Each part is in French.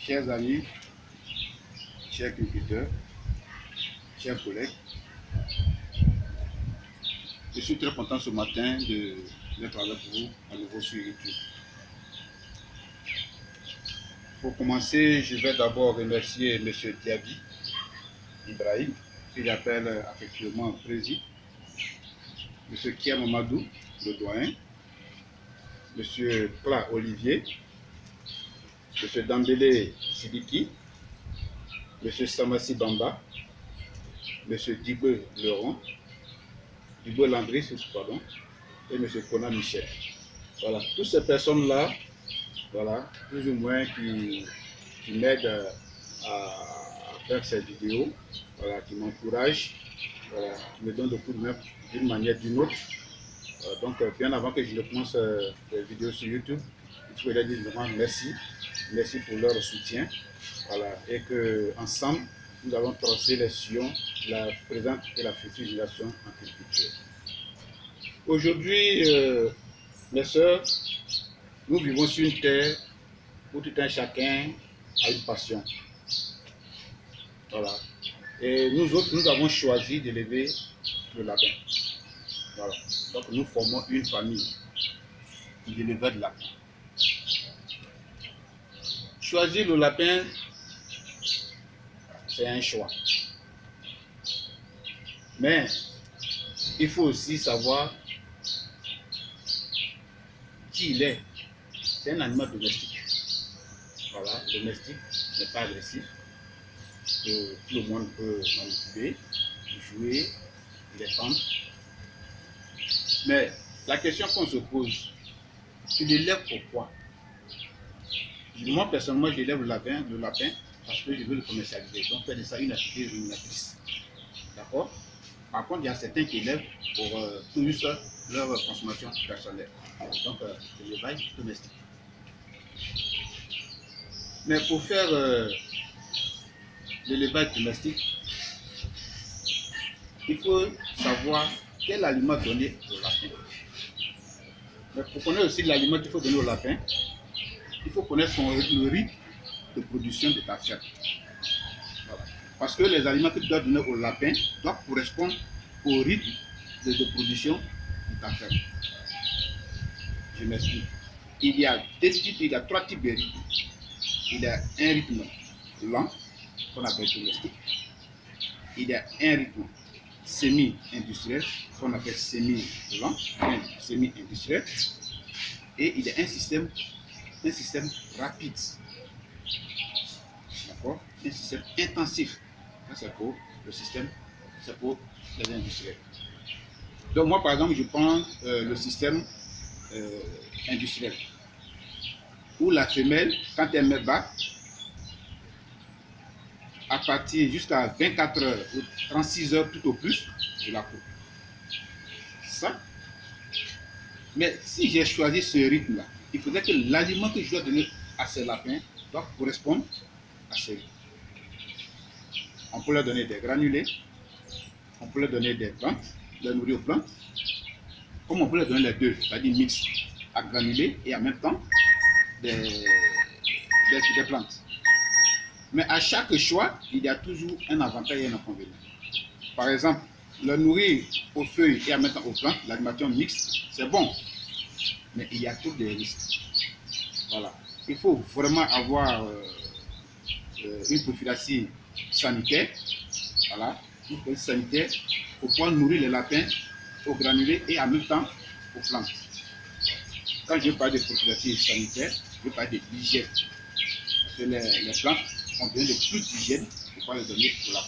Chers amis, chers agriculteurs, chers collègues, je suis très content ce matin d'être avec vous à nouveau sur YouTube. Pour commencer, je vais d'abord remercier M. Diaby Ibrahim, qu'il appelle affectueusement Prési, M. Kiem Amadou, le doyen, M. Pla Olivier, M. Dambélé Sidiki, M. Samassi Bamba, M. Dibé Leron, Dibé Landry, pardon, et M. Kona Michel. Voilà, toutes ces personnes-là, voilà, plus ou moins qui m'aident à faire ces vidéos, voilà, qui m'encouragent, voilà, qui me donnent des coups de main d'une manière ou d'une autre. Donc, bien avant que je ne commence les vidéos sur YouTube, il faut leur dire vraiment merci. Merci pour leur soutien. Voilà, et qu'ensemble, nous allons tracer les sillons de la présente et la future génération en agriculture. Aujourd'hui, mes soeurs, nous vivons sur une terre où tout un chacun a une passion. Voilà. Et nous autres, nous avons choisi d'élever le lapin. Voilà. Donc nous formons une famille d'éleveurs de lapins. Choisir le lapin, c'est un choix. Mais il faut aussi savoir qui il est. C'est un animal domestique. Voilà, domestique, n'est pas agressif. Que tout le monde peut manipuler, jouer, défendre. Mais la question qu'on se pose, tu l'élèves pourquoi? Moi personnellement, j'élève le lapin parce que je veux le commercialiser. Donc faire de ça une activité rémunératrice. D'accord? Par contre, il y a certains qui élèvent pour tout juste leur consommation personnelle. Donc c'est l'élevage domestique. Mais pour faire l'élevage domestique, il faut savoir quel aliment donner au lapin. Mais pour connaître aussi l'aliment qu'il faut donner au lapin, il faut connaître le rythme de production de ta ferme. Voilà. Parce que les aliments que tu dois donner au lapin doivent correspondre au rythme de production de ta ferme. Je m'explique. Il y a trois types de rythmes. Il y a un rythme lent, qu'on appelle domestique. Il y a un rythme semi-industriel, qu'on appelle semi-lent, semi-industriel. Et il y a un système rapide. D'accord? Un système intensif. C'est pour le système, c'est pour les industriels. Donc moi par exemple, je prends le système industriel, où la femelle, quand elle met bas, à partir jusqu'à 24 heures ou 36 heures tout au plus, je la coupe. Ça. Mais si j'ai choisi ce rythme-là, il faudrait que l'aliment que je dois donner à ces lapins doit correspondre à ce rythme. On peut leur donner des granulés, on peut leur donner des plantes, leur nourrir aux plantes, comme on peut leur donner les deux, c'est-à-dire mix à granulés et en même temps des plantes. Mais à chaque choix, il y a toujours un avantage et un inconvénient. Par exemple, le nourrir aux feuilles et en même temps aux plantes, l'alimentation mixte, c'est bon. Mais il y a tous des risques. Voilà. Il faut vraiment avoir une prophylaxie sanitaire. Voilà. Une prophylaxie sanitaire pour pouvoir nourrir les lapins aux granulés et en même temps aux plantes. Quand je parle de prophylaxie sanitaire, je parle d'hygiène. Parce que les plantes ont besoin de plus d'hygiène pour pouvoir les donner aux lapins.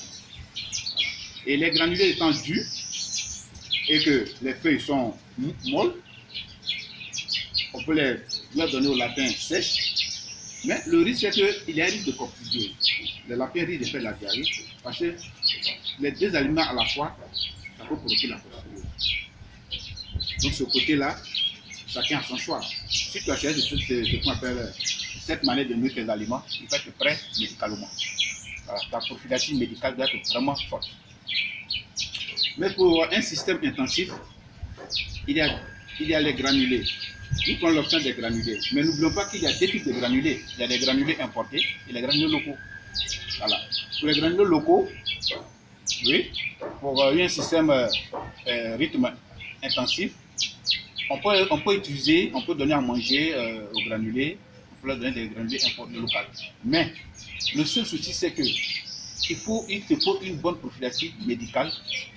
Voilà. Et les granulés étant durs et que les feuilles sont molles, on peut les donner aux lapins sèches. Mais le risque, c'est qu'il y a un risque de confusion. Les lapins risquent de faire la diarrhée parce que les deux aliments à la fois, ça peut provoquer la confusion. Donc, ce côté-là, chacun a son choix. Si tu as choisi ce qu'on appelle cette manière de nourrir tes aliments, il faut être prêt médicalement. Voilà, ta prophylaxie médicale doit être vraiment forte. Mais pour un système intensif, il y a les granulés. nous prenons l'option des granulés. Mais n'oublions pas qu'il y a deux types de granulés. Il y a des granulés importés et les granulés locaux. Voilà. Pour les granulés locaux, oui, pour un système rythme intensif, on peut utiliser, on peut donner à manger aux granulés, on peut leur donner des granulés importés locaux. Mais le seul souci, c'est que il te faut une bonne prophylaxie médicale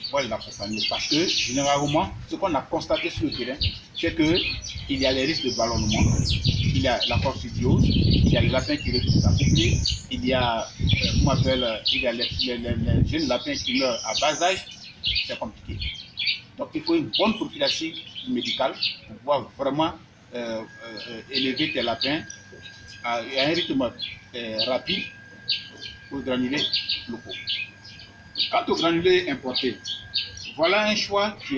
pour l'accompagner. Parce que généralement, ce qu'on a constaté sur le terrain, c'est qu'il y a les risques de ballonnement, il y a la coccidiose, il y a les lapins qui refusent de s'accoupler, il y a, il y a les jeunes lapins qui meurent à bas âge, c'est compliqué. Donc il faut une bonne prophylaxie médicale pour pouvoir vraiment élever tes lapins à un rythme rapide aux granulés locaux. Quant aux granulés importés, voilà un choix qui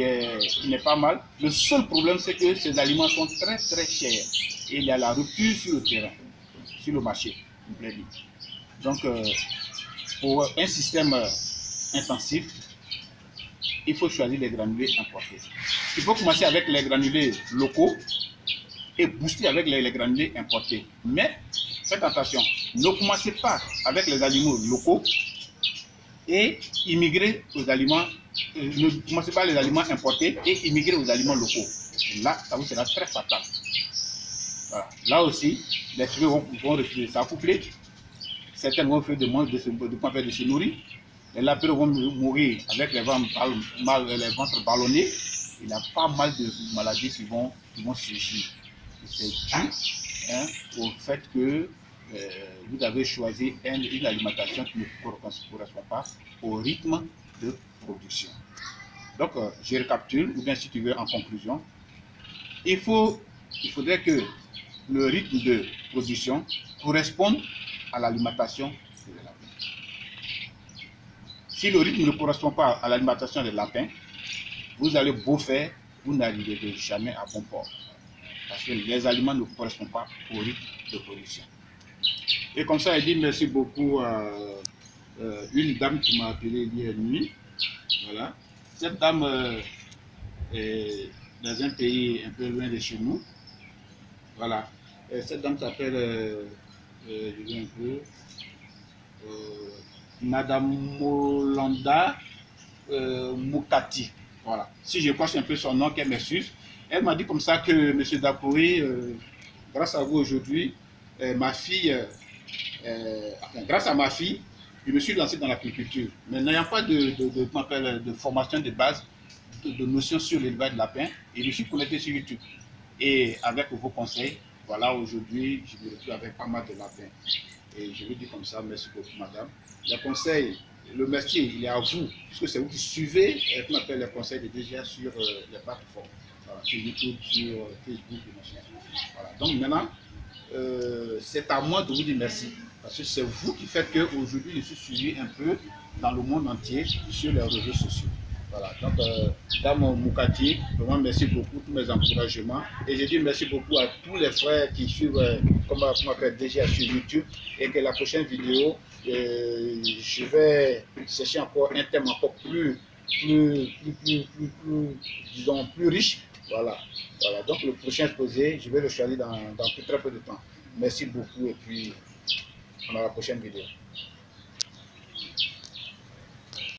n'est pas mal. Le seul problème, c'est que ces aliments sont très très chers et il y a la rupture sur le terrain, sur le marché. Donc, pour un système intensif, il faut choisir les granulés importés. Il faut commencer avec les granulés locaux et booster avec les granulés importés. Mais faites attention, ne commencez pas avec les animaux locaux et immigrer aux aliments, ne commencez pas les aliments importés et immigrer aux aliments locaux. Là, ça vous sera très fatal. Voilà. Là aussi, les cheveux vont refuser de s'accoupler. Certains vont faire de se nourrir. Les lapins vont mourir avec les ventres ballonnés. Il y a pas mal de maladies qui vont surgir. C'est dû au fait que vous avez choisi une alimentation qui ne correspond pas au rythme de production. Donc, je récapitule, ou bien si tu veux en conclusion, il faudrait que le rythme de production corresponde à l'alimentation des lapins. Si le rythme ne correspond pas à l'alimentation des lapins, vous allez beau faire, vous n'arriverez jamais à bon port. Parce que les aliments ne correspondent pas au rythme de production. Et comme ça, elle dit merci beaucoup à une dame qui m'a appelé hier nuit. Voilà. Cette dame est dans un pays un peu loin de chez nous. Voilà. Et cette dame s'appelle, je vais un peu, Madame Molanda Moukati. Voilà. Si je crois un peu son nom, qu'elle m'excuse. Elle m'a dit comme ça que M. Dakouri, grâce à vous aujourd'hui, ma fille, grâce à ma fille, je me suis lancé dans l'agriculture. Mais n'ayant pas de formation de base, de notions sur l'élevage de lapins, et je me suis connecté sur YouTube. Et avec vos conseils, voilà, aujourd'hui, je me retrouve avec pas mal de lapins. Et je vous dis comme ça, merci beaucoup, madame. Les conseils, le métier, il est à vous, puisque c'est vous qui suivez, qu'on appelle les conseils de DGA sur les plateformes. Voilà, sur YouTube, sur Facebook, et machin. Voilà. Donc maintenant, c'est à moi de vous dire merci. Parce que c'est vous qui faites qu'aujourd'hui, je suis suivi un peu dans le monde entier sur les réseaux sociaux. Voilà. Donc, Dame Moukati, vraiment merci beaucoup pour tous mes encouragements. Et je dis merci beaucoup à tous les frères qui suivent, comme on appelle déjà sur YouTube. Et que la prochaine vidéo, je vais chercher encore un thème encore disons, plus riche. Voilà. Voilà. Donc, le prochain exposé, je vais le choisir dans très peu de temps. Merci beaucoup et puis à la prochaine vidéo.